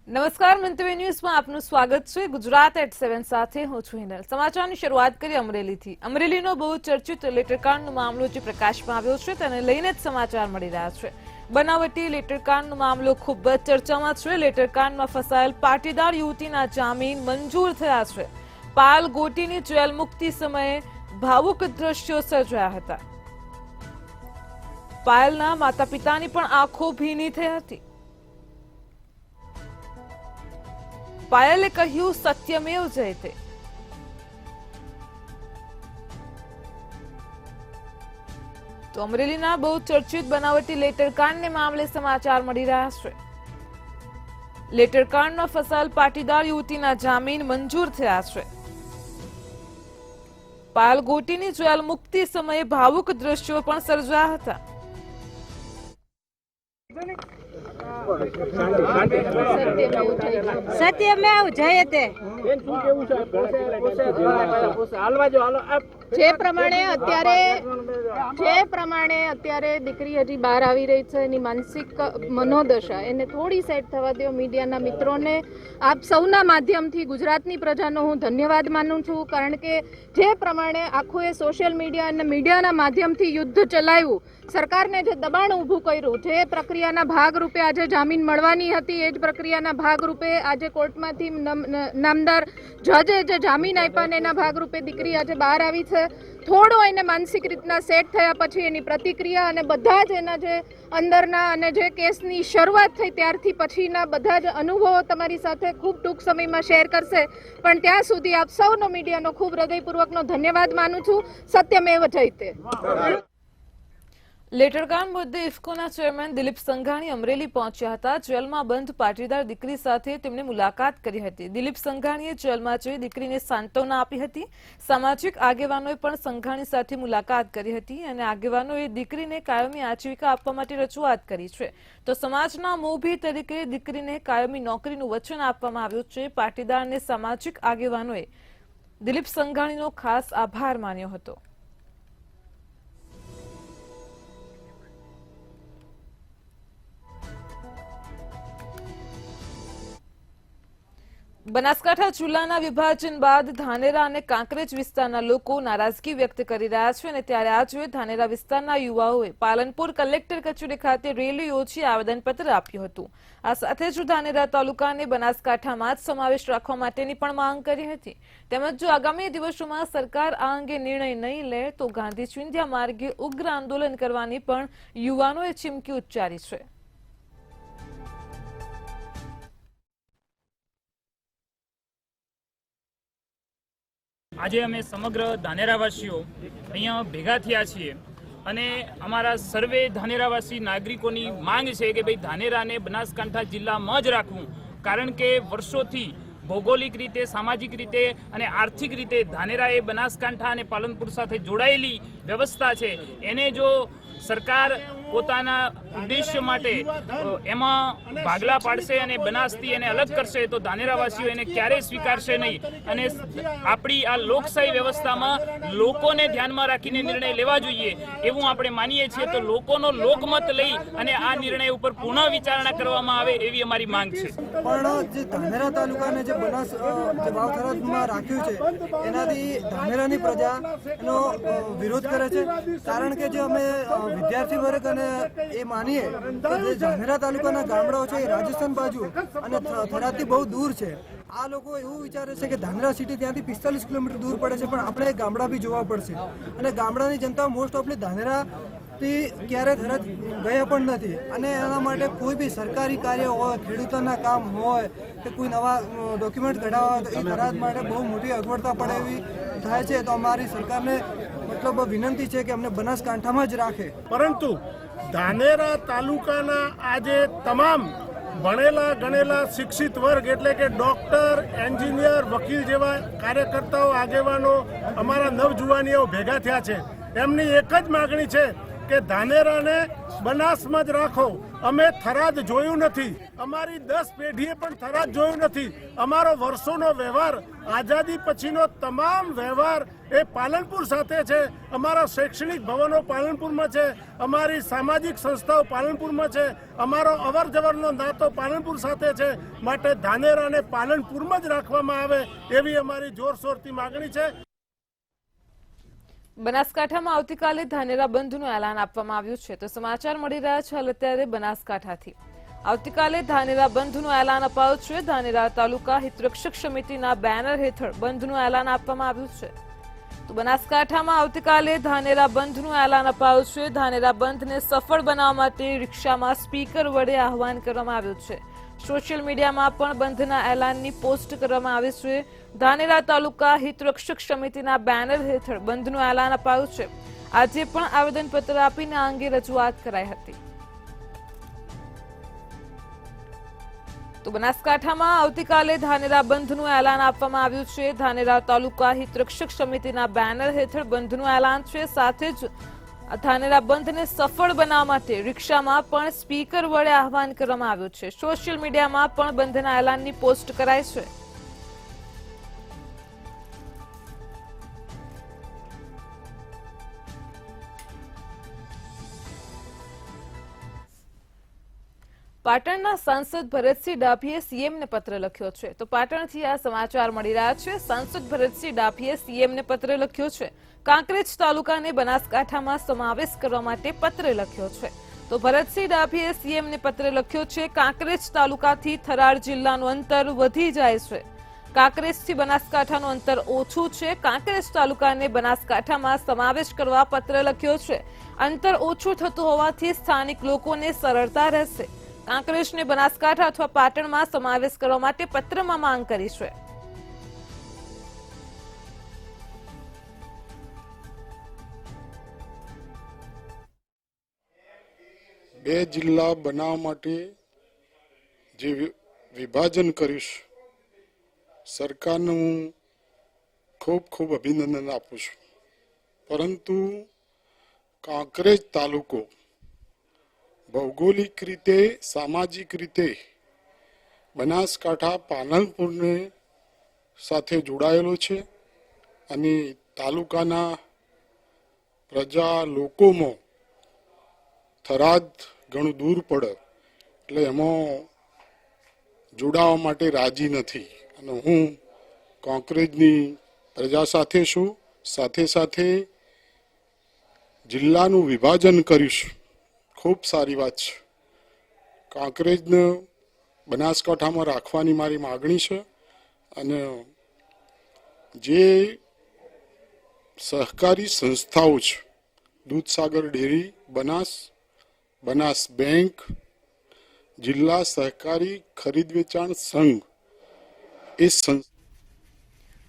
નમસ્કાર મંતવ્ય ન્યૂઝમાં આપનું સ્વાગત છે। ગુજરાત એટ 7 સાથે હું છું હિનલ। સમાચારની શરૂઆત કરી અમરેલીથી। અમરેલીનો બહુ ચર્ચિત લેટરકાંડનો મામલો જે પ્રકાશમાં આવ્યો છે તેને લઈને જ સમાચાર મળી રહ્યા છે। બનાવટી લેટરકાંડનો મામલો ખૂબ જ ચર્ચામાં છે। લેટરકાંડમાં ફસાયેલ પાટીદાર યુવતીના જામીન મંજૂર થયા છે। પાલ ગોટીની જેલ મુક્તિ સમયે ભાવુક દ્રશ્યો સર્જાયા હતા। પાયલના માતા પિતાની પણ આંખો ભીની થઈ હતી। પાયલે કહ્યું સત્યમેવ જયતે। તો અમરેલીના બહુ ચર્ચિત બનાવટી લેટરકાંડને મામલે સમાચાર મળી રહ્યા છે। લેટરકાંડમાં ફસાયેલ પાટીદાર યુવતીના જામીન મંજૂર થયા છે। પાયલ ગોટીની જેલ મુક્તિ સમયે ભાવુક દ્રશ્યો પણ સર્જાયા હતા। સત્યમેવ જયતે। જે પ્રમાણે અત્યારે દીકરી હજી બહાર આવી રહી છે, એની માનસિક મનોદશા એને થોડી સેટ થવા દો। મીડિયાના મિત્રોને આપ સૌના માધ્યમથી ગુજરાતની પ્રજાનો હું ધન્યવાદ માનું છું, કારણ કે જે પ્રમાણે આખું એ સોશિયલ મીડિયા અને મીડિયાના માધ્યમથી યુદ્ધ ચલાવ્યું, સરકારને જે દબાણ ઊભું કર્યું, જે પ્રક્રિયાના ભાગરૂપે આજે જામીન મળવાની હતી, એ જ પ્રક્રિયાના ભાગરૂપે આજે કોર્ટમાંથી નામદાર જજે જે જામીન આપ્યા ને એના ભાગરૂપે દીકરી આજે બહાર આવી છે। થોડો એને માનસિક રીતના સેટ થયા પછી એની પ્રતિક્રિયા અને બધા જ એના જે અંદરના અને જે કેસની શરૂઆત થઈ ત્યારથી પછીના બધા જ અનુભવો તમારી સાથે ખૂબ ટૂંક સમયમાં શેર કરશે। પણ ત્યાં સુધી આપ સૌનો મીડિયાનો ખૂબ હૃદયપૂર્વકનો ધન્યવાદ માનું છું। સત્યમેવ જયતે। લેટરકાંડ મુદ્દે ઇફકોના ચેરમેન દિલીપ સંઘાણી અમરેલી પહોંચ્યા હતા। જેલમાં બંધ પાટીદાર દીકરી સાથે તેમણે મુલાકાત કરી હતી। દિલીપ સંઘાણીએ જેલમાં જઈ દીકરીને સાંત્વના આપી હતી। સામાજિક આગેવાનોએ પણ સંઘાણી સાથે મુલાકાત કરી હતી અને આગેવાનોએ દીકરીને કાયમી આજીવિકા આપવા માટે રજૂઆત કરી છે। તો સમાજના મોભી તરીકે દીકરીને કાયમી નોકરીનું વચન આપવામાં આવ્યું છે। પાટીદાર અને સામાજિક આગેવાનોએ દિલીપ સંઘાણીનો ખાસ આભાર માન્યો હતો। બનાસકાંઠા જિલ્લાના વિભાજન બાદ ધાનેરા અને કાંકરેજ વિસ્તારના લોકો નારાજગી વ્યક્ત કરી રહ્યા છે અને ત્યારે આજે ધાનેરા વિસ્તારના યુવાઓએ પાલનપુર કલેક્ટર કચેરી ખાતે રેલી યોજી આવેદનપત્ર આપ્યું હતું। આ સાથે જ ધાનેરા તાલુકાને બનાસકાંઠામાં જ સમાવેશ રાખવા માટેની પણ માંગ કરી હતી। તેમજ જો આગામી દિવસોમાં સરકાર આ અંગે નિર્ણય નહીં લે તો ગાંધી ચિંધ્યા માર્ગે ઉગ્ર આંદોલન કરવાની પણ યુવાનોએ ચીમકી ઉચ્ચારી છે। આજે અમે સમગ્ર ધાનેરાવાસીઓ અહીંયા ભેગા થયા છીએ અને અમારા સર્વે ધાનેરાવાસી નાગરિકોની માંગ છે કે ભાઈ ધાનેરાને બનાસકાંઠા જિલ્લામાં જ રાખવું, કારણ કે વર્ષોથી ભૌગોલિક રીતે, સામાજિક રીતે અને આર્થિક રીતે ધાનેરા એ બનાસકાંઠા અને પાલનપુર સાથે જોડાયેલી વ્યવસ્થા છે। એને જો સરકાર પોતાના ઉદ્દેશ્ય માટે એમાં ભાગલા પાડશે અને બનાસથી એને અલગ કરશે તો ધાનેરાવાસીઓ એને ક્યારેય સ્વીકારશે નહીં અને આપણી આ લોકશાહી વ્યવસ્થામાં લોકોને ધ્યાનમાં રાખીને નિર્ણય લેવા જોઈએ એવું આપણે માનીએ છીએ। તો લોકોનો લોકમત લઈ અને આ નિર્ણય ઉપર પુનઃ વિચારણા કરવામાં આવે એવી અમારી માંગ છે। પણ જે ધાનેરા તાલુકાને જે બનાસ જે વાવથરામાં રાખ્યું છે એનાથી ધાનેરાની પ્રજા એનો વિરોધ કરે છે, કારણ કે જે અમે વિદ્યાર્થી વર્ગ અને એ માનીએ કે જે ધાનેરા તાલુકાના ગામડાઓ છે એ રાજસ્થાન બાજુ અને થરાદથી બહુ દૂર છે। આ લોકો એવું વિચારે છે કે ધાનેરા સિટી ત્યાંથી 45 કિલોમીટર દૂર પડે છે, પણ આપણે ગામડા બી જોવા પડશે અને ગામડાની જનતા મોસ્ટ ઓફલી ધાનેરાથી ક્યારે થરાદ ગયા પણ નથી અને એના માટે કોઈ બી સરકારી કાર્ય હોય, ખેડૂતોના કામ હોય કે કોઈ નવા ડોક્યુમેન્ટ કઢાવવા હોય તો એ થરાદ માટે બહુ મોટી અગવડતા પડે એવી થાય છે। તો અમારી સરકારને મતલબ વિનંતી છે કે અમને બનાસકાંઠામાં જ રાખે। પરંતુ ધાનેરા તાલુકાના આજે તમામ ભણેલા ગણેલા શિક્ષિત વર્ગ એટલે કે ડૉક્ટર, એન્જિનિયર, વકીલ જેવા કાર્યકર્તાઓ, આગેવાનો, અમારા નવજુવાનીઓ ભેગા થયા છે। એમની એક જ માગણી છે કે ધાનેરાને બનાસમાં જ રાખો. અમે થરાદ જોયું નથી, અમારી 10 પેઢીએ પણ થરાદ જોયું નથી. અમારો વર્ષોનો વ્યવહાર, આઝાદી પછીનો તમામ વ્યવહાર એ પાલનપુર સાથે છે. અમારા શૈક્ષણિક ભવનો પાલનપુરમાં છે, અમારી સામાજિક સંસ્થાઓ પાલનપુરમાં છે, અમારો અવર જવરનો નાતો પાલનપુર સાથે છે. માટે ધાનેરાને પાલનપુરમાં જ રાખવામાં આવે એવી અમારી જોરશોરથી માગણી છે. બનાસકાંઠામાં આવતીકાલે ધાનેરા બંધનું એલાન આપવામાં આવ્યું છે. તો સમાચાર મળી રહ્યા છે હાલ અત્યારે બનાસકાંઠાથી. આવતીકાલે ધાનેરા બંધનું એલાન અપાયું છે. ધાનેરા તાલુકા હિતરક્ષક સમિતિના બેનર હેઠળ બંધનું એલાન આપવામાં આવ્યું છે. તો બનાસકાંઠામાં આવતીકાલે ધાનેરા બંધનું એલાન અપાયું છે. ધાનેરા બંધને સફળ બનાવવા માટે રિક્ષામાં સ્પીકર વડે આહવાન કરવામાં આવ્યું છે. સોશિયલ મીડિયામાં પણ બંધના એલાનની પોસ્ટ કરવામાં આવી છે. ધાનેરા તાલુકા હિતરક્ષક સમિતિના બેનર હેઠળ બંધનું એલાન અપાયું છે. આજે પણ આવેદનપત્ર આપીને આ અંગે રજૂઆત કરાઈ હતી. તો બનાસકાંઠામાં આવતીકાલે ધાનેરા બંધનું એલાન આપવામાં આવ્યું છે. ધાનેરા તાલુકા હિતરક્ષક સમિતિના બેનર હેઠળ બંધનું એલાન છે. સાથે જ ધાનેરા બંધને સફળ બનાવવા માટે રિક્ષામાં પણ સ્પીકર વડે આહવાન કરવામાં આવ્યું છે. સોશિયલ મીડિયામાં પણ બંધના એલાનની પોસ્ટ કરાઈ છે. પાટણના સાંસદ ભરતસિંહ ડાભીએ સીએમને પત્ર લખ્યો છે. તો પાટણથી આ સમાચાર મળી રહ્યા છે. સાંસદ ભરતસિંહ ડાભીએ સીએમને પત્ર લખ્યો છે. કાંકરેજ તાલુકાને બનાસકાંઠામાં સમાવેશ કરવા માટે પત્ર લખ્યો છે. તો ભરતસિંહ ડાભીએ સીએમને પત્ર લખ્યો છે. કાંકરેજ તાલુકાથી થરાદ જિલ્લાનું અંતર વધી જાય છે. કાંકરેજથી બનાસકાંઠાનું અંતર ઓછું છે. કાંકરેજ તાલુકાને બનાસકાંઠામાં સમાવેશ કરવા પત્ર લખ્યો છે. અંતર ઓછું થતું હોવાથી સ્થાનિક લોકોને સરળતા રહેશે. કાંકરેજને બનાસકાંઠા અથવા પાટણમાં સમાવેશ કરવા માટે પત્રમાં માંગ કરી છે. બે જિલ્લા બનાવવા માટે જે વિભાજન કરીશ, સરકારને હું ખૂબ ખૂબ અભિનંદન આપું છું. પરંતુ કાંકરેજ તાલુકો ભૌગોલિક રીતે, સામાજિક રીતે બનાસકાંઠા પાલનપુરને સાથે જોડાયેલો છે અને તાલુકાના પ્રજા લોકોમાં થરાદ ઘણું દૂર પડે એટલે એમાં જોડાવા માટે રાજી નથી. અને હું કાંકરેજની પ્રજા સાથે છું. સાથે સાથે જિલ્લાનું વિભાજન કરીશ, ખૂબ સારી વાત છે. કાંકરેજને બનાસકાંઠામાં રાખવાની મારી માગણી છે. અને જે સહકારી સંસ્થાઓ છે, દૂધસાગર ડેરી, બનાસ બેંક, જિલ્લા સહકારી ખરીદ વેચાણ સંઘ, એ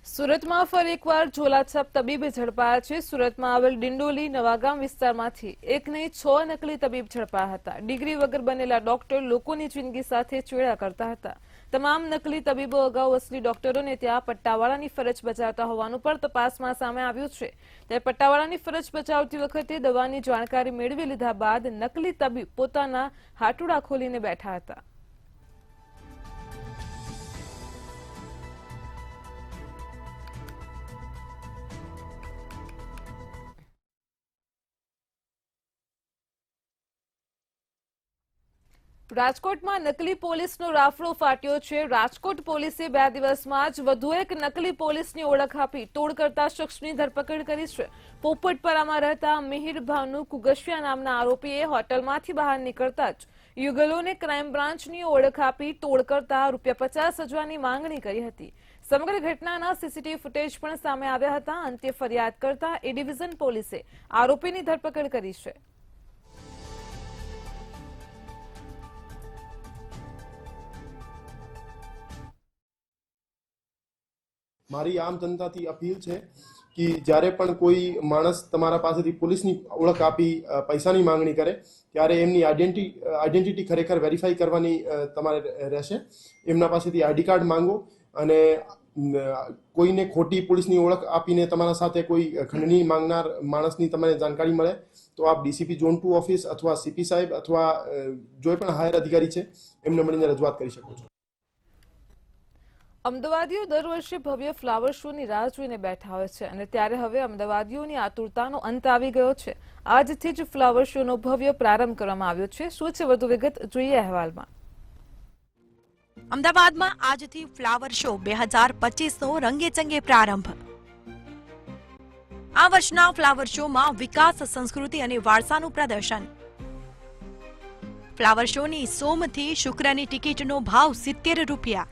સુરતમાં ફરી એકવાર ઝોલાછાપ તબીબ ઝડપાયા છે. સુરતમાં આવેલ ડિંડોલી નવાગામ વિસ્તારમાંથી એક નહીં 6 નકલી તબીબ ઝડપાયા હતા. ડિગ્રી વગર બનેલા ડોક્ટર લોકોની જિંદગી સાથે ચેડા કરતા હતા. તમામ નકલી તબીબો અગાઉ અસલી ડોક્ટરોને ત્યાં પટ્ટાવાળાની ફરજ બજાવતા હોવાનું પણ તપાસમાં સામે આવ્યું છે. ત્યારે પટ્ટાવાળાની ફરજ બજાવતી વખતે દવાની જાણકારી મેળવી લીધા બાદ નકલી તબીબ પોતાના હાટુડા ખોલીને બેઠા હતા. રાજકોટમાં નકલી પોલીસનો રાફડો ફાટ્યો છે. રાજકોટ પોલીસે 2 દિવસમાં જ વધુ એક નકલી પોલીસની ઓળખ આપી તોડ કરતા શખ્સની ધરપકડ કરી છે. પોપટપરામાં રહેતા મિહિર ભાનુ કુગશિયા નામના આરોપીએ હોટલમાંથી બહાર નીકળતા જ યુગલોને ક્રાઇમ બ્રાન્ચની ઓળખ આપી તોડ કરતા ₹50,000ની માંગણી કરી હતી. સમગ્ર ઘટનાના સીસીટીવી ફૂટેજ પણ સામે આવ્યા હતા. અંતે ફરિયાદ કરતા એ ડિવિઝન પોલીસે આરોપીની ધરપકડ કરી છે. મારી આમ જનતાથી અપીલ છે કે જ્યારે પણ કોઈ માણસ તમારા પાસેથી પોલીસની ઓળખ આપી પૈસાની માંગણી કરે ત્યારે એમની આઈડેન્ટિટી ખરેખર વેરીફાઈ કરવાની તમારે રહેશે. એમના પાસેથી આઈડી કાર્ડ માંગો અને કોઈને ખોટી પોલીસની ઓળખ આપીને તમારા સાથે કોઈ ખંડણી માંગનાર માણસની તમને જાણકારી મળે તો આપ ડીસીપી ઝોન 2 ઓફિસ અથવા સીપી સાહેબ અથવા કોઈ પણ હાયર અધિકારી છે એમને મળીને રજૂઆત કરી શકો છો. અમદાવાદીઓ દર વર્ષે ભવ્ય ફ્લાવર શોની રાહ જોઈને બેઠા હોય છે અને ત્યારે હવે અમદાવાદીઓની આતુરતાનો અંત આવી ગયો છે. આજથી જ ફ્લાવર શોનો ભવ્ય પ્રારંભ કરવામાં આવ્યો છે. શું છે વધુ વિગત, જોઈએ અહેવાલમાં. અમદાવાદમાં આજથી ફ્લાવર શો 2025નો રંગેચંગે પ્રારંભ. આ વર્ષના ફ્લાવર શોમાં વિકાસ, સંસ્કૃતિ અને વારસાનું પ્રદર્શન. ફ્લાવર શોની સોમથી શુક્રની ટિકિટનો ભાવ 70 રૂપિયા.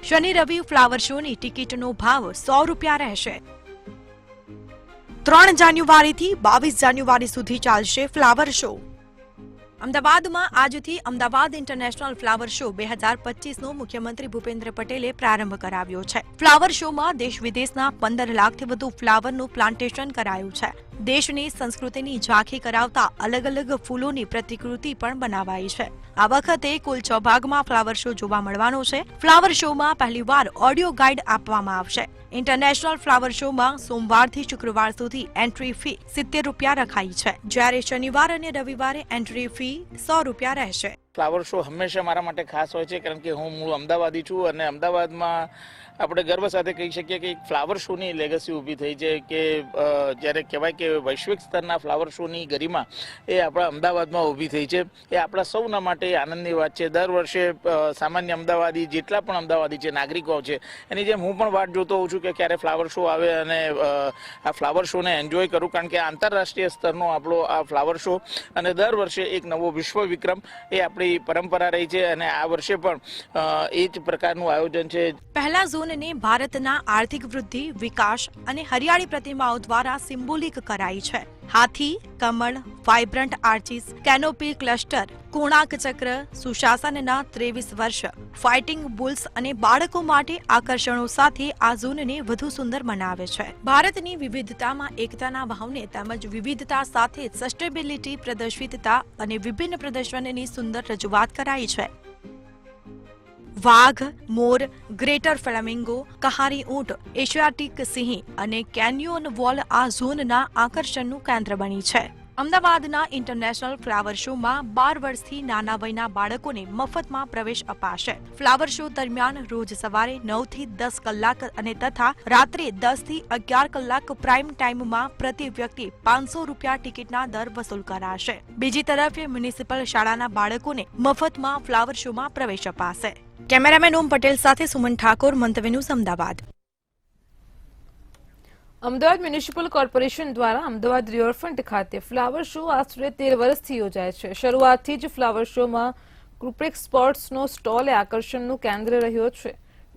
શનિ રવિ ફ્લાવર શોની ટિકિટનો ભાવ 100 રૂપિયા રહેશે. 3 જાન્યુઆરીથી 22 જાન્યુઆરી સુધી ચાલશે ફ્લાવર શો. અમદાવાદમાં આજથી અમદાવાદ ઇન્ટરનેશનલ ફ્લાવર શો 2025નો મુખ્યમંત્રી ભૂપેન્દ્ર પટેલે પ્રારંભ કરાવ્યો છે. ફ્લાવર શોમાં દેશ વિદેશના 15 લાખથી વધુ ફ્લાવરનું પ્લાન્ટેશન કરાયું છે. દેશની સંસ્કૃતિની ઝાંખી કરાવતા અલગ અલગ ફૂલોની પ્રતિકૃતિ પણ બનાવાઈ છે. આ વખતે કુલ 6 ભાગમાં ફ્લાવર શો જોવા મળવાનો છે. ફ્લાવર શોમાં પહેલીવાર ઓડિયો ગાઈડ આપવામાં આવશે. ઇન્ટરનેશનલ ફ્લાવર શોમાં સોમવારથી શુક્રવાર સુધી એન્ટ્રી ફી 70 રૂપિયા રખાઈ છે, જ્યારે શનિવાર અને રવિવારે એન્ટ્રી ફી 100 રૂપિયા રહેશે. ફ્લાવર શો હંમેશા મારા માટે ખાસ હોય છે, કારણ કે હું મૂળ અમદાવાદી છું અને અમદાવાદમાં આપણે ગર્વ સાથે કહી શકીએ કે ફ્લાવર શોની લેગસી ઊભી થઈ છે કે જ્યારે કહેવાય કે વૈશ્વિક સ્તરના ફ્લાવર શોની ગરિમા એ આપણા અમદાવાદમાં ઊભી થઈ છે. એ આપણા સૌના માટે આનંદની વાત છે. દર વર્ષે સામાન્ય અમદાવાદી જેટલા પણ અમદાવાદી છે, નાગરિકો છે, એની જેમ હું પણ વાટ જોતો હોઉં છું કે ક્યારે ફ્લાવર શો આવે અને આ ફ્લાવર શોને એન્જોય કરું, કારણ કે આંતરરાષ્ટ્રીય સ્તરનો આપણો આ ફ્લાવર શો અને દર વર્ષે એક નવો વિશ્વ વિક્રમ એ આપણી પરંપરા રહી છે અને આ વર્ષે પણ એ જ પ્રકારનું આયોજન છે. પહેલા ઝોનને ભારતના આર્થિક વૃદ્ધિ, વિકાસ અને હરિયાળી પ્રતિમાઓ દ્વારા સિમ્બોલિક કરાઈ છે. હાથી, કમળ, વાઇબ્રન્ટ આર્ચીસ, કેનોપી ક્લસ્ટર, કોણાર્ક ચક્ર, સુશાસનના 23 વર્ષ, ફાઇટિંગ બુલ્સ અને બાળકો માટે આકર્ષણો સાથે આ ઝોનને વધુ સુંદર બનાવે છે. ભારતની વિવિધતામાં એકતાના ભાવને તેમજ વિવિધતા સાથે સસ્ટેનેબિલિટી પ્રદર્શિતતા અને વિભિન્ન પ્રદર્શનની સુંદર રજૂઆત કરાઈ છે. વાઘ, મોર, ગ્રેટર ફ્લેમિંગો, કહારી ઊંટ, એશિયાટિક સિંહ અને કેન્યોન વોલ આ ઝોનના આકર્ષણનું કેન્દ્ર બની છે. અમદાવાદના ઇન્ટરનેશનલ ફ્લાવર શોમાં 12 વર્ષથી નાના વયના બાળકોને મફતમાં પ્રવેશ અપાશે. ફ્લાવર શો દરમિયાન રોજ સવારે 9 થી 10 કલાક અને તથા રાત્રે 10 થી 11 કલાક પ્રાઇમ ટાઈમમાં પ્રતિ વ્યક્તિ 500 રૂપિયા ટિકિટના દર વસૂલ કરાશે. બીજી તરફ મ્યુનિસિપલ શાળાના બાળકોને મફતમાં ફ્લાવર શોમાં પ્રવેશ અપાશે. કેમેરામેન ઓમ પટેલ સાથે સુમન ઠાકોર, મંતવ્ય news, Ahmedabad. Ahmedabad municipal corporation દ્વારા અમદાવાદ રિવરફ્રન્ટ ખાતે ફ્લાવર શો આશરે 13 વર્ષથી યોજાય છે. શરૂઆતથી જ ફ્લાવર શોમાં ક્રુપ્રેક સ્પોર્ટ્સનો સ્ટોલ એ આકર્ષણનું કેન્દ્ર રહ્યો છે.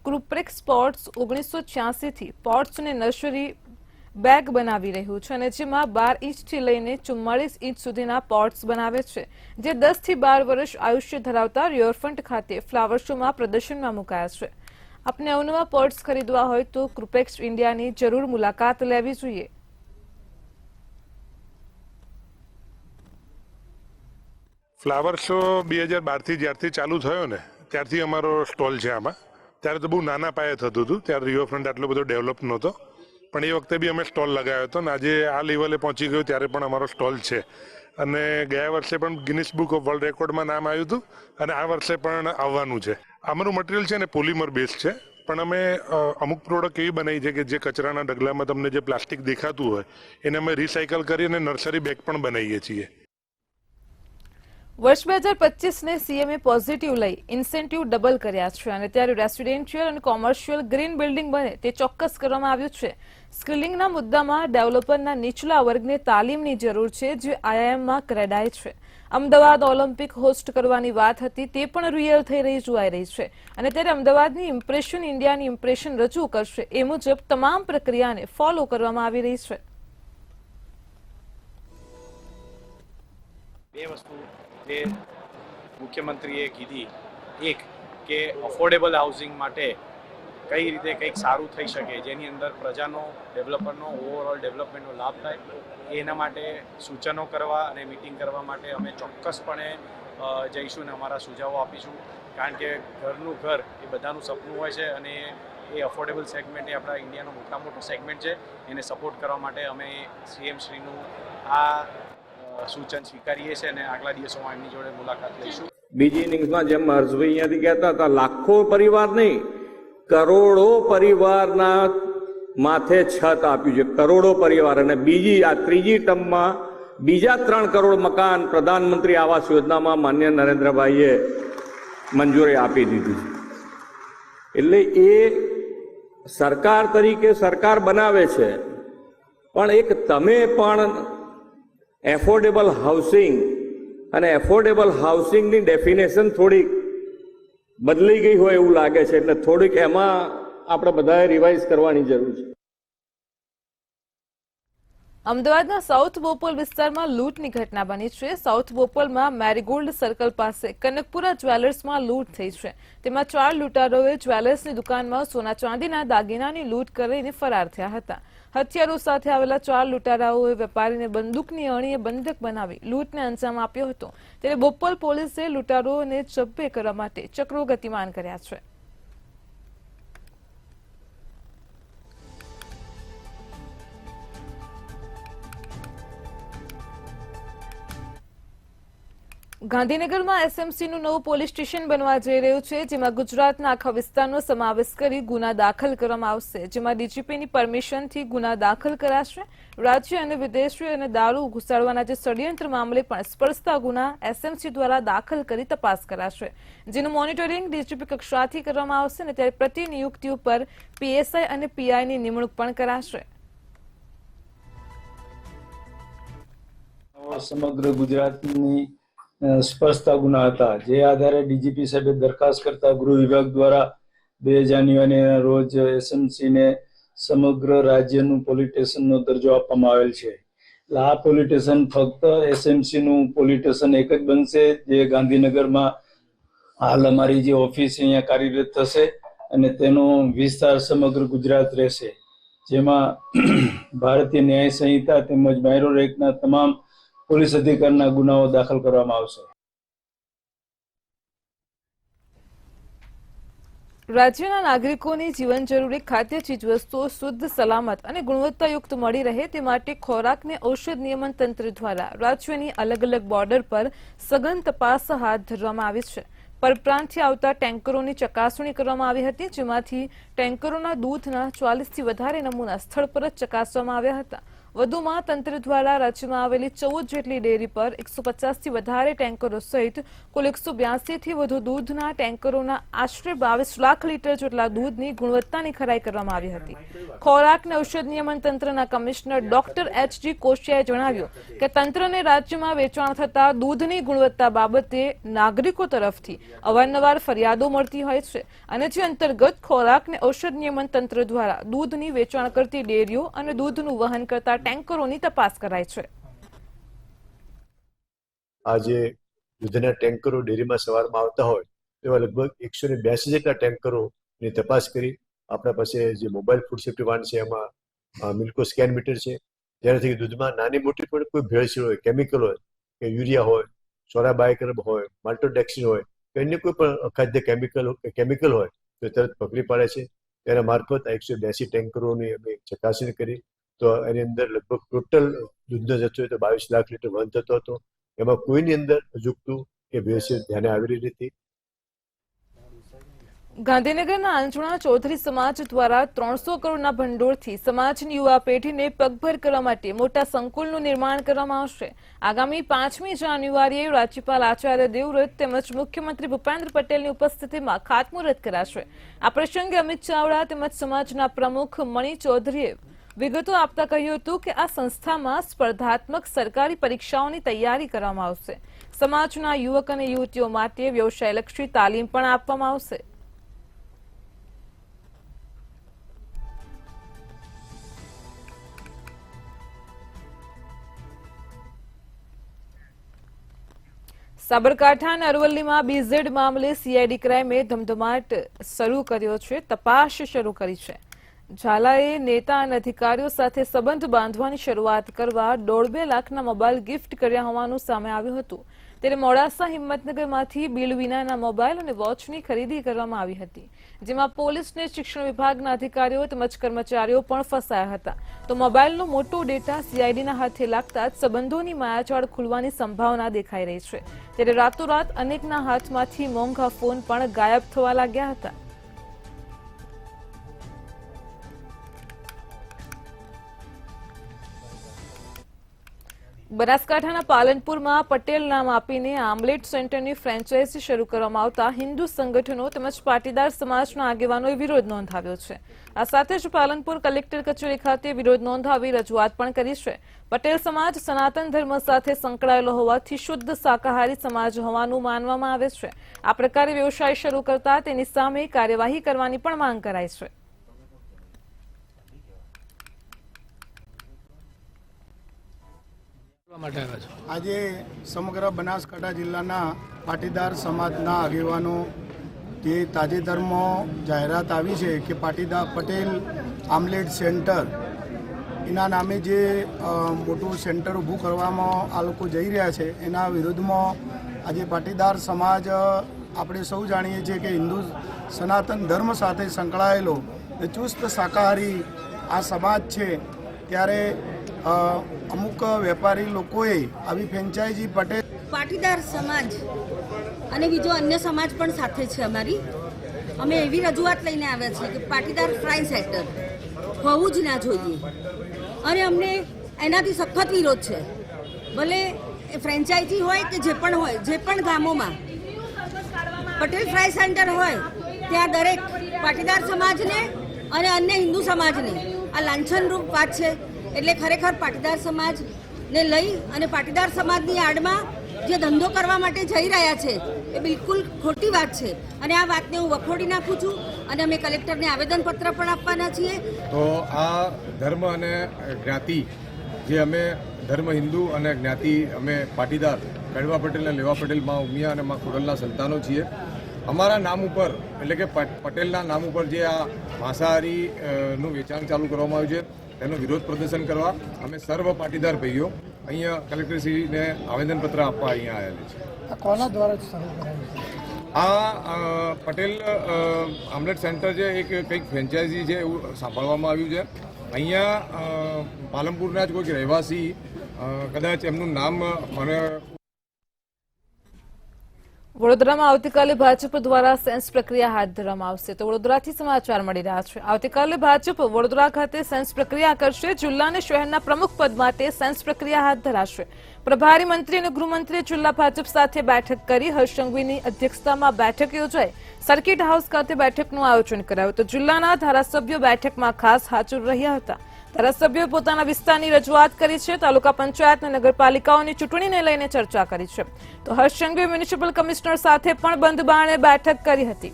ક્રુપ્રેક સ્પોર્ટ્સ 1986થી પોટ્સ અને નર્સરી બેગ બનાવી રહ્યું છે અને જેમાં 12 ઇંચથી લઈને 44 ઇંચ સુધીના પોટ્સ બનાવે છે, જે 10 થી 12 વર્ષ આયુષ્ય ધરાવતા રિવરફ્રન્ટ ખાતે ફ્લાવર શોમાં પ્રદર્શનમાં મુકાયા છે. આપને અવનવા પોટ્સ ખરીદવા હોય તો ક્રુપેક્સ ઇન્ડિયાની જરૂર મુલાકાત લેવી જોઈએ. ફ્લાવર શો 2012થી જ્યારથી ચાલુ થયો ને ત્યારથી અમારો સ્ટોલ છે આમાં. ત્યારે તો બહુ નાના પાયે થતું હતું, ત્યારે રિવરફ્રન્ટ આટલો બધો ડેવલપ નહોતો, પણ એ વખતે બી અમે સ્ટોલ લગાવ્યો હતો ને આજે આ લેવલે પહોંચી ગયો ત્યારે પણ અમારો સ્ટોલ છે. અને ગયા વર્ષે પણ ગિનિસ બુક ઓફ વર્લ્ડ રેકોર્ડમાં નામ આવ્યું હતું અને આ વર્ષે પણ આવવાનું છે. અમારું મટીરિયલ છે ને પોલિમર બેઝ છે, પણ અમે અમુક પ્રોડક્ટ એવી બનાવી છે કે જે કચરાના ડગલામાં તમને જે પ્લાસ્ટિક દેખાતું હોય એને અમે રિસાયકલ કરી અને નર્સરી બેગ પણ બનાવીએ છીએ. વર્ષ 2025ને સીએમએ પોઝિટિવ લઈ ઇન્સેન્ટિવ ડબલ કર્યા છે અને ત્યારે રેસિડેન્શિયલ અને કોમર્શિયલ ગ્રીન બિલ્ડિંગ બને તે ચોક્કસ કરવામાં આવ્યું છે. સ્કિલિંગના મુદ્દામાં ડેવલપરના નીચલા વર્ગને તાલીમની જરૂર છે, જે આઈઆઈએમમાં કરેડાય છે. અમદાવાદ ઓલિમ્પિક હોસ્ટ કરવાની વાત હતી, તે પણ રિયલ થઈ રહી જોવાઈ રહી છે અને ત્યારે અમદાવાદની ઇમ્પ્રેશન ઇન્ડિયાની ઇમ્પ્રેશન રજૂ કરશે એ મુજબ તમામ પ્રક્રિયાને ફોલો કરવામાં આવી રહી છે. બે વસ્તુ જે મુખ્યમંત્રીએ કીધી, એક કે અફોર્ડેબલ હાઉસિંગ માટે કઈ રીતે કંઈક સારું થઈ શકે જેની અંદર પ્રજાનો, ડેવલપરનો, ઓવરઓલ ડેવલપમેન્ટનો લાભ થાય, એના માટે સૂચનો કરવા અને મિટિંગ કરવા માટે અમે ચોક્કસપણે જઈશું અને અમારા સુઝાવો આપીશું. કારણ કે ઘરનું ઘર એ બધાનું સપનું હોય છે અને એ અફોર્ડેબલ સેગમેન્ટ એ આપણા ઇન્ડિયાનો મોટો સેગમેન્ટ છે. એને સપોર્ટ કરવા માટે અમે સીએમ શ્રીનું આ સૂચન સ્વીકારીએ છીએ અને આગલા દિવસોમાં એમની જોડે મુલાકાત લઈશું. બીજી ઇનિંગ્સમાં જેમ હર્ષભાઈ અહીંયાથી કહેતા હતા, લાખો પરિવાર નહીં, કરોડો પરિવારના માથે છત આપ્યું છે, કરોડો પરિવાર. અને બીજી આ ત્રીજી ટર્મમાં બીજા 3 કરોડ મકાન પ્રધાનમંત્રી આવાસ યોજનામાં માન્ય નરેન્દ્રભાઈએ મંજૂરી આપી દીધી છે. એટલે એ સરકાર તરીકે સરકાર બનાવે છે, પણ એક તમે પણ એફોર્ડેબલ હાઉસિંગ અને એફોર્ડેબલ હાઉસિંગની ડેફિનેશન થોડીક બદલાઈ ગઈ હોય એવું લાગે છે. એટલે થોડીક એમાં આપણે બધાએ રિવાઇઝ કરવાની જરૂર છે. અમદાવાદના સાઉથ બોપલ વિસ્તારમાં લૂંટની ઘટના બની છે. સાઉથ બોપલમાં મેરીગોલ્ડ સર્કલ પાસે કનકપુરા જ્વેલર્સમાં લૂંટ થઈ છે. તેમાં 4 લૂંટારોએ જ્વેલર્સની દુકાનમાં સોના ચાંદીના દાગીનાની લૂંટ કરીને ફરાર થયા હતા. હથિયારો સાથે આવેલા 4 લૂંટારાઓએ વેપારીને બંદૂકની અણીએ બંધક બનાવી લૂંટને અંજામ આપ્યો હતો. ત્યારે બોપલ પોલીસે લૂંટારોને જબ્બે કરવા માટે ચક્રો ગતિમાન કર્યા છે. ગાંધીનગરમાં એસએમસીનું નવું પોલીસ સ્ટેશન બનવા જઈ રહ્યું છે, જેમાં ગુજરાતના આખા વિસ્તારનો સમાવેશ કરી ગુના દાખલ કરવામાં આવશે. જેમાં ડીજીપીની પરમિશનથી ગુના દાખલ કરાશે. રાજ્ય અને વિદેશી અને દારૂ ઘુસાડવાના જે ષડયંત્ર મામલે પણ સ્પર્શતા ગુના એસએમસી દ્વારા દાખલ કરી તપાસ કરાશે, જેનું મોનિટરિંગ ડીજીપી કક્ષાથી કરવામાં આવશે. અને ત્યારે પ્રતિ નિયુક્તિ ઉપર પીએસઆઈ અને પીઆઈની નિમણૂક પણ કરાશે. સમગ્ર ગુજરાતની સ્પર્શતા ગુના હતા, જે આધારે ડીજીપી સાહેબે દરખાસ્ત કરતા ગૃહ વિભાગ દ્વારા 2 જાન્યુઆરીના રોજ એસએમસીને સમગ્ર રાજ્યનું પોલીસ સ્ટેશનનો દરજ્જો આપવામાં આવેલ છે. એટલે આ પોલીસ સ્ટેશન ફક્ત એસએમસીનું પોલીસ સ્ટેશન એક જ બનશે, જે ગાંધીનગરમાં હાલ અમારી જે ઓફિસ અહીંયા કાર્યરત થશે અને તેનો વિસ્તાર સમગ્ર ગુજરાત રહેશે, જેમાં ભારતીય ન્યાય સંહિતા તેમજ માઇનોર એક્ટના તમામ પોલીસ અધિકારીના ગુનાઓ દાખલ કરવામાં આવશે. રાજ્યના નાગરિકોની જીવન જરૂરી ખાદ્ય ચીજવસ્તુઓ શુદ્ધ, સલામત અને ગુણવત્તાયુક્ત મળી રહે તે માટે ખોરાકને ઔષધ નિયમન તંત્ર દ્વારા રાજ્યની અલગ અલગ બોર્ડર પર સઘન તપાસ હાથ ધરવામાં આવી છે. પરપ્રાંતથી આવતા ટેન્કરોની ચકાસણી કરવામાં આવી હતી, જેમાંથી ટેન્કરોના દૂધના 40થી વધારે નમૂના સ્થળ પર જ ચકાસવામાં આવ્યા હતા. વધુમાં તંત્ર દ્વારા રાજ્યમાં આવેલી 14 જેટલી ડેરી પર 150થી વધારે ટેન્કરો સહિત કુલ 182થી વધુ દૂધના ટેન્કરોના આશરે 22 લાખ લીટર જેટલા દૂધની ગુણવત્તાની ખરાઈ કરવામાં આવી હતી. ખોરાક અને ઔષધ નિયમન તંત્રના કમિશનર ડોક્ટર એચ.જી. કોશિયાએ જણાવ્યું કે તંત્રને રાજ્યમાં વેચાણ થતા દૂધની ગુણવત્તા બાબતે નાગરિકો તરફથી અવારનવાર ફરિયાદો મળતી હોય છે, અને જે અંતર્ગત ખોરાક અને ઔષધ નિયમન તંત્ર દ્વારા દૂધની વેચાણ કરતી ડેરીઓ અને દૂધનું વહન કરતા ટેન્કરોની તપાસ કરાય છે. આજે દૂધના ટેન્કરો ડેરીમાં સવારમાં આવતા હોય તેવા લગભગ 182 જેટલા ટેન્કરોની તપાસ કરી આપણા પાસે જે મોબાઈલ ફૂડ સેફ્ટી વાન છે એમાં મિલ્કો સ્કેન મીટર છે, જેનાથી દૂધમાં નાની મોટી પણ કોઈ ભેળસેળ હોય, કેમિકલ હોય કે યુરિયા હોય, સોડા બાયકર્બ હોય, માલ્ટોડેક્સિન હોય કે અન્ય કોઈ પણ અખાદ્ય કેમિકલ હોય તો તરત પકડી પાડે છે. તેના મારફત આ 182 ટેન્કરોની અમે ચકાસણી કરી તો એની અંદર લગભગ ટોટલ દૂધનો જથ્થો તો 22 લાખ લીટર વહન થતો હતો. એમાં કોઈની અંદર અજુગતું કે ભેળસેળ ધ્યાને આવી નથી. ગાંધીનગરના આંજણા ચૌધરી સમાજ દ્વારા 300 કરોડના ભંડોળથી સમાજની યુવા પેઢીને પગભર કરવા માટે મોટા સંકુલનું નિર્માણ કરવામાં આવશે. આગામી 5મી જાન્યુઆરીએ રાજ્યપાલ આચાર્ય દેવવ્રત તેમજ મુખ્યમંત્રી ભૂપેન્દ્ર પટેલની ઉપસ્થિતિમાં ખાતમુહૂર્ત કરાશે. આ પ્રસંગે અમિત ચાવડા તેમજ સમાજના પ્રમુખ મણિ ચૌધરીએ વિગતો આપતા કહ્યું હતું કે આ સંસ્થામાં સ્પર્ધાત્મક સરકારી પરીક્ષાઓની તૈયારી કરવામાં આવશે. સમાજના યુવક અને યુવતીઓ માટે વ્યવસાયલક્ષી તાલીમ પણ આપવામાં આવશે. સાબરકાંઠા અને અરવલ્લીમાં BZ મામલે CID ક્રાઇમે ધમધમાટ શરૂ કર્યો છે, તપાસ શરૂ કરી છે. ઝાલાએ નેતા અને અધિકારીઓ સાથે સંબંધ બાંધવાની શરૂઆત કરવા 1.5 લાખના મોબાઈલ ગિફ્ટ કર્યા હોવાનું સામે આવ્યું હતું. ત્યારે મોડાસા હિંમતનગરમાંથી બિલ વિનાના મોબાઈલ અને વોચની ખરીદી કરવામાં આવી હતી, જેમાં પોલીસને શિક્ષણ વિભાગના અધિકારીઓ તેમજ કર્મચારીઓ પણ ફસાયા હતા. તો મોબાઈલનો મોટો ડેટા સીઆઈડીના હાથે લાગતા જ સંબંધોની માયાજાળ ખુલવાની સંભાવના દેખાઈ રહી છે. ત્યારે રાતોરાત અનેકના હાથમાંથી મોંઘા ફોન પણ ગાયબ થવા લાગ્યા હતા. બનાસકાંઠાના પાલનપુરમાં પટેલ નામ આપીને આમલેટ સેન્ટરની ફ્રેન્ચાઇઝી શરૂ કરવામાં આવતા હિન્દુ સંગઠનો તેમજ પાટીદાર સમાજના આગેવાનોએ વિરોધ નોંધાવ્યો છે. આ સાથે જ પાલનપુર કલેક્ટર કચેરી ખાતે વિરોધ નોંધાવી રજૂઆત પણ કરી છે. પટેલ સમાજ સનાતન ધર્મ સાથે સંકળાયેલો હોવાથી શુદ્ધ શાકાહારી સમાજ હોવાનું માનવામાં આવે છે. આ પ્રકારે વ્યવસાય શરૂ કરતા તેની સામે કાર્યવાહી કરવાની પણ માંગ કરાઈ છે. આજે સમગ્ર બનાસકાંઠા જિલ્લાના પાટીદાર સમાજના આગેવાનો જે તાજેતરમાં જાહેરાત આવી છે કે પાટીદાર પટેલ આમલેટ સેન્ટર એના નામે જે મોટું સેન્ટર ઊભું કરવામાં આ લોકો જઈ રહ્યા છે, એના વિરોધમાં આજે પાટીદાર સમાજ આપણે સૌ જાણીએ છીએ કે હિન્દુ સનાતન ધર્મ સાથે સંકળાયેલો ચુસ્ત શાકાહારી આ સમાજ છે. ત્યારે અમુક વેપારી લોકોએ આવી ફ્રેન્ચાઇઝી પટેલ પાટીદાર સમાજ અને બીજો અન્ય સમાજ પણ સાથે છે અમારી. અમે એવી રજૂઆત લઈને આવ્યા છીએ કે પાટીદાર ફ્રાઈ સેન્ટર હોવું જ ના જોઈએ અને અમને એનાથી સખત વિરોધ છે. ભલે ફ્રેન્ચાઇઝી હોય કે જે પણ ગામોમાં પટેલ ફ્રાઈ સેન્ટર હોય ત્યાં દરેક પાટીદાર સમાજને અને અન્ય હિન્દુ સમાજને આ લાંછનરૂપ વાત છે. એટલે ખરેખર પાટીદાર સમાજને લઈ અને પાટીદાર સમાજની આડમાં જે ધંધો કરવા માટે જઈ રહ્યા છે એ બિલકુલ ખોટી વાત છે અને આ વાતને હું વખોડી નાખું છું અને અમે કલેક્ટરને આવેદનપત્ર પણ આપવાના છીએ. તો આ ધર્મ અને જ્ઞાતિ જે અમે ધર્મ હિન્દુ અને જ્ઞાતિ અમે પાટીદાર કડવા પટેલ અને લેવા પટેલ માં ઉમિયા અને માં ખોડલના સંતાનો છીએ. અમારા નામ ઉપર એટલે કે પટેલના નામ ઉપર જે આ માંસાહારીનું વેચાણ ચાલુ કરવામાં આવ્યું છે તેનો વિરોધ પ્રદર્શન કરવા અમે સર્વ પાટીદાર ભાઈઓ અહીંયા કલેક્ટરશ્રીને આવેદનપત્ર આપવા અહીંયા આવેલા છે. કોના દ્વારા શરૂ કરાયું છે? આ પટેલ આમલેટ સેન્ટર છે એક કંઈક ફ્રેન્ચાઇઝી છે એવું સાંભળવામાં આવ્યું છે. અહીંયા પાલનપુરના જ કોઈક રહેવાસી કદાચ એમનું નામ મને વડોદરામાં આવતીકાલે ભાજપ દ્વારા સેન્સ પ્રક્રિયા હાથ ધરવામાં આવશે. તો વડોદરાથી સમાચાર મળી રહ્યા છે. આવતીકાલે ભાજપ વડોદરા ખાતે સેન્સ પ્રક્રિયા કરશે. જિલ્લા અને શહેરના પ્રમુખ પદ માટે સેન્સ પ્રક્રિયા હાથ ધરાશે. પ્રભારી મંત્રી અને ગૃહમંત્રીએ જિલ્લા ભાજપ સાથે બેઠક કરી. હર્ષ સંઘવીની અધ્યક્ષતામાં બેઠક યોજાઈ. સર્કિટ હાઉસ ખાતે બેઠકનું આયોજન કરાયું. તો જિલ્લાના ધારાસભ્યો બેઠકમાં ખાસ હાજર રહ્યા હતા. ધારાસભ્યોએ પોતાના વિસ્તારની રજૂઆત કરી છે. તાલુકા પંચાયત અને નગરપાલિકાઓની ચૂંટણીને લઈને ચર્ચા કરી છે. તો હર્ષ સંઘવીએ મ્યુનિસિપલ કમિશનર સાથે પણ બંધ બારણે બેઠક કરી હતી.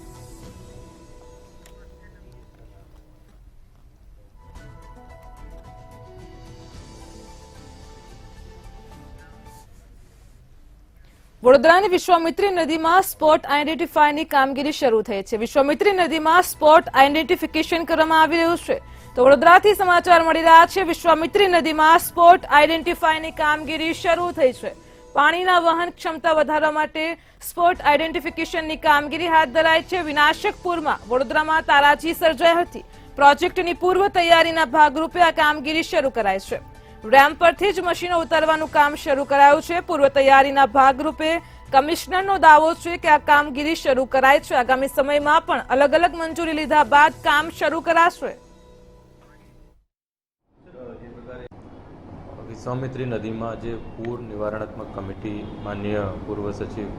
વડોદરાની વિશ્વામિત્રી નદીમાં સ્પોટ આઈડેન્ટિફાયની કામગીરી શરૂ થઈ છે. વિશ્વામિત્રી નદીમાં સ્પોટ આઈડેન્ટિફિકેશન કરવામાં આવી રહ્યું છે. તો વડોદરાથી સમાચાર મળી રહ્યા છે. વિશ્વામિત્રી નદીમાં સ્પોટ આઈડેન્ટિફાયની કામગીરી શરૂ થઈ છે. પાણીના વહન ક્ષમતા વધારવા માટે સ્પોટ આઈડેન્ટિફિકેશનની કામગીરી હાથ ધરાઈ છે. વિનાશકપુરમાં વડોદરામાં તારાજી સર્જાઈ હતી. પ્રોજેક્ટની પૂર્વ તૈયારીના ભાગરૂપે આ કામગીરી શરૂ કરાઈ છે. રેમ્પ પરથી જ મશીનો ઉતારવાનું કામ શરૂ કરાયું છે. પૂર્વ તૈયારીના ભાગરૂપે કમિશનરનો દાવો છે કે આ કામગીરી શરૂ કરાઈ છે. આગામી સમયમાં પણ અલગ અલગ મંજૂરી લીધા બાદ કામ શરૂ કરાશે. વિશ્વામિત્રી નદીમાં જે પૂર નિવારણાત્મક કમિટી માનનીય પૂર્વ સચિવ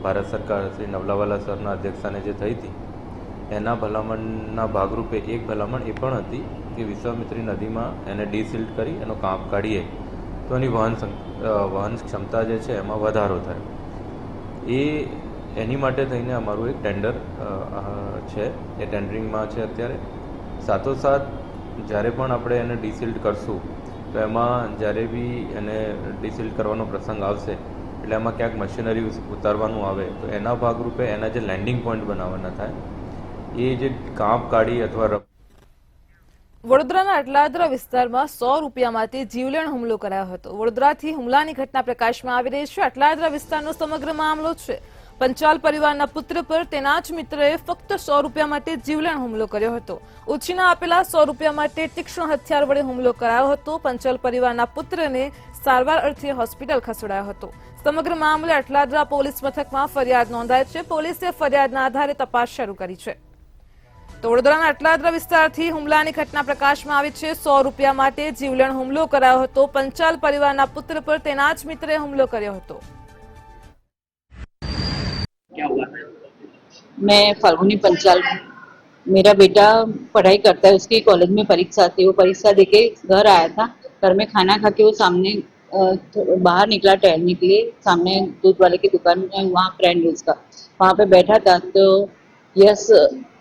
ભારત સરકાર શ્રી નવલાવાલા સરના અધ્યક્ષસ્થાને જે થઈ હતી એના ભલામણના ભાગરૂપે એક ભલામણ એ પણ હતી કે વિશ્વામિત્રી નદીમાં એને ડીસિલ્ટ કરી એનો કાપ કાઢીએ તો એની વહન ક્ષમતા જે છે એમાં વધારો થાય. એની માટે થઈને અમારું એક ટેન્ડર છે એ ટેન્ડરિંગમાં છે અત્યારે. સાથોસાથ જ્યારે પણ આપણે એને ડીસિલ્ટ કરશું તો એમાં જ્યારે બી એને ડીસિલ્ટ કરવાનો પ્રસંગ આવશે એટલે એમાં ક્યાંક મશીનરી ઉતારવાનું આવે તો એના ભાગરૂપે એના જે લેન્ડિંગ પોઈન્ટ બનાવવાના થાય એ જે કાપ કાઢી અથવા વડોદરાના અટલાદરા વિસ્તારમાં 100 રૂપિયા માટે જીવલેણ હુમલો કરાયો હતો. વડોદરાથી હુમલાની ઘટના પ્રકાશમાં આવી રહી છે. અટલાદરા વિસ્તારનો સમગ્ર મામલો છે. પંચાલ પરિવારના પુત્ર પર તેના જ મિત્રએ ફક્ત 100 રૂપિયા માટે જીવલેણ હુમલો કર્યો હતો. ઉછીના આપેલા 100 રૂપિયા માટે તીક્ષ્ણ હથિયાર વડે હુમલો કરાયો હતો. પંચાલ પરિવારના પુત્રને સારવાર અર્થે હોસ્પિટલ ખસેડાયો હતો. સમગ્ર મામલે અટલાદરા પોલીસ મથકમાં ફરિયાદ નોંધાઈ છે. પોલીસે ફરિયાદના આધારે તપાસ શરૂ કરી છે. તો વડોદરાના અટલાદરા વિસ્તારથી હુમલાની ઘટના પ્રકાશમાં આવી છે. 100 રૂપિયા માટે જીવલેણ હુમલો કરાયો હતો. પંચાલ પરિવારના પુત્ર પર તેના જ મિત્રએ હુમલો કર્યો હતો. मैं फाल्गुनी पंचाल, मेरा बेटा पढ़ाई करता है, उसकी कॉलेज में परीक्षा थी, वो परीक्षा देके घर आया था. घर में खाना खा के वो सामने बाहर निकला टहलने के लिए, सामने दूध वाले की दुकान में, वहाँ फ्रेंड है उसका, वहाँ पे बैठा था. तो यस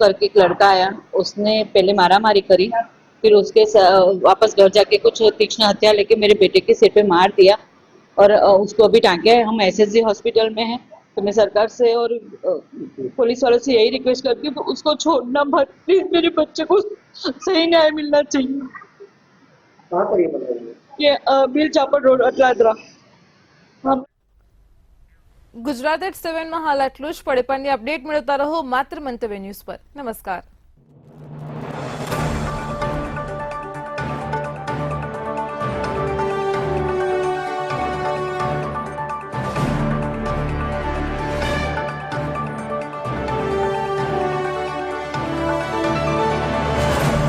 करके एक लड़का आया, उसने पहले मारा मारी करी, फिर उसके वापस घर जाके कुछ तीक्ष्ण हथियार लेके मेरे बेटे के सिर पे मार दिया और उसको अभी टांके है. हम SSG हॉस्पिटल में हैं. तो मैं सरकार से और पुलिस वालों से यही रिक्वेस्ट करती हूँ कि उसको छोड़ना मत. प्लीज मेरे बच्चे को सही न्याय मिलना चाहिए. कहाँ पर ये बना हुआ है? ये बील चापर रोड अटलादरा. ગુજરાત એટ 7 માં હાલ આટલું જ. પડે પણની અપડેટ મેળવતા રહો માત્ર મંતવ્ય ન્યૂઝ પર. નમસ્કાર.